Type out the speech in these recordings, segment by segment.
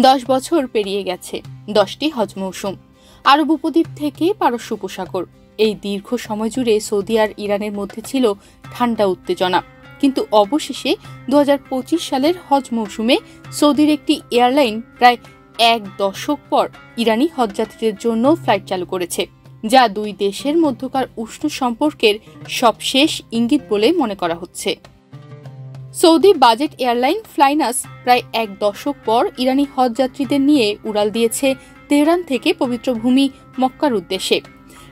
10 বছর পেরিয়ে গেছে, 10টি হজ মৌসুম, আরব উপদ্বীপ থেকে পারস্য উপসাগর। এই দীর্ঘ সময় জুড়ে সৌদি আর ইরানের মধ্যে ছিল ঠান্ডা উত্তেজনা। কিন্তু অবশেষে 2025 সালের হজ মৌসুমে সৌদির একটি এয়ারলাইন প্রায় 1 দশক পর ইরানি হজযাত্রীদের জন্য ফ্লাইট চালু করেছে, যা দুই দেশের মধ্যকার উষ্ণ সম্পর্কের সবশেষ ইঙ্গিত বলে মনে করা হচ্ছে। সৌদি বাজেট এয়ারলাইন ফ্লাইনাস প্রায় 1 দশক পর ইরানি হজযাত্রীদের নিয়ে উড়াল দিয়েছে তেহরান থেকে পবিত্র ভূমি মক্কার উদ্দেশ্যে।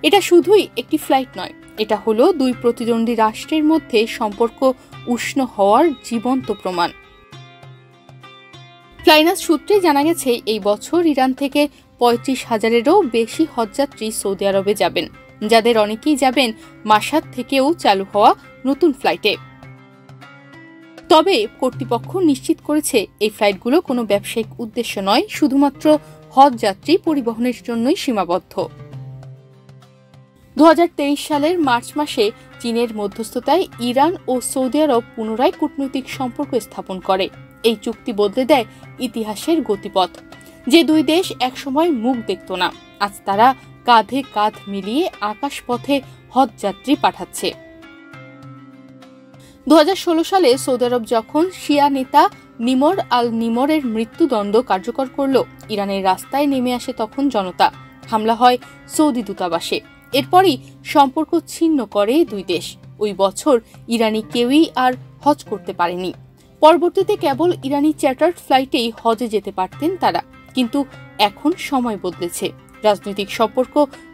এটা শুধুই একটি ফ্লাইট নয়, এটা হলো দুই প্রতিদ্বন্দ্বী রাষ্ট্রের মধ্যে সম্পর্ক উষ্ণ হওয়ার জীবন্ত প্রমাণ। ফ্লাইনাস সূত্রে জানা গেছে, এই বছর ইরান থেকে 35,000-এরও বেশি হজযাত্রী সৌদি আরবে যাবেন, যাদের অনেকেই যাবেন মাশহাদ থেকেও চালু হওয়া নতুন ফ্লাইটে। তবে কর্তৃপক্ষ নিশ্চিত করেছে, এই ফ্লাইটগুলো কোনো ব্যবসায়িক উদ্দেশ্য নয়, শুধুমাত্র হজযাত্রী পরিবহনের জন্যই সীমাবদ্ধ। 2023 সালের মার্চ মাসে চীনের মধ্যস্থতায় ইরান ও সৌদি আরব পুনরায় কূটনৈতিক সম্পর্ক স্থাপন করে। এই চুক্তি বদলে দেয় ইতিহাসের গতিপথ। যে দুই দেশ একসময় মুখ দেখত না, আজ তারা কাঁধে কাঁধ মিলিয়ে আকাশপথে হজযাত্রী পাঠাচ্ছে। 2016 সালে সৌদি আরব যখন শিয়া নেতা নিমর আল নিমরের মৃত্যুদণ্ড কার্যকর করল, ইরানের রাস্তায় নেমে আসে তখন জনতা। হামলা হয় সৌদি দূতাবাসে। এরপরই সম্পর্ক ছিন্ন করে দুই দেশ। ওই বছর ইরানি কেউই আর হজ করতে পারেনি। পরবর্তীতে কেবল ইরানি চ্যাটার্ড ফ্লাইটেই হজে যেতে পারতেন তারা। কিন্তু এখন সময় বদলেছে, রাজনৈতিক সম্পর্ক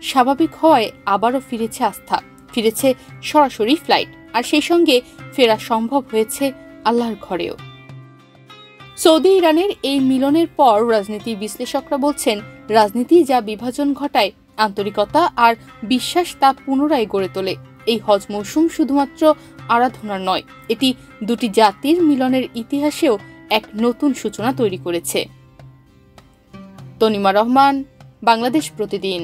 স্বাভাবিক হওয়ায় আবারও ফিরেছে আস্থা, ফিরেছে সরাসরি ফ্লাইট, আর সেই সঙ্গে ফেরা সম্ভব হয়েছে আল্লাহর ঘরেও। সৌদি ইরানের এই মিলনের পর রাজনীতি বিশ্লেষকরা বলছেন, রাজনীতি যা বিভাজন ঘটায়, আন্তরিকতা আর বিশ্বাস তা পুনরায় গড়ে তোলে। এই হজ মৌসুম শুধুমাত্র আরাধনার নয়, এটি দুটি জাতির মিলনের ইতিহাসেও এক নতুন সূচনা তৈরি করেছে। তনিমা রহমান, বাংলাদেশ প্রতিদিন।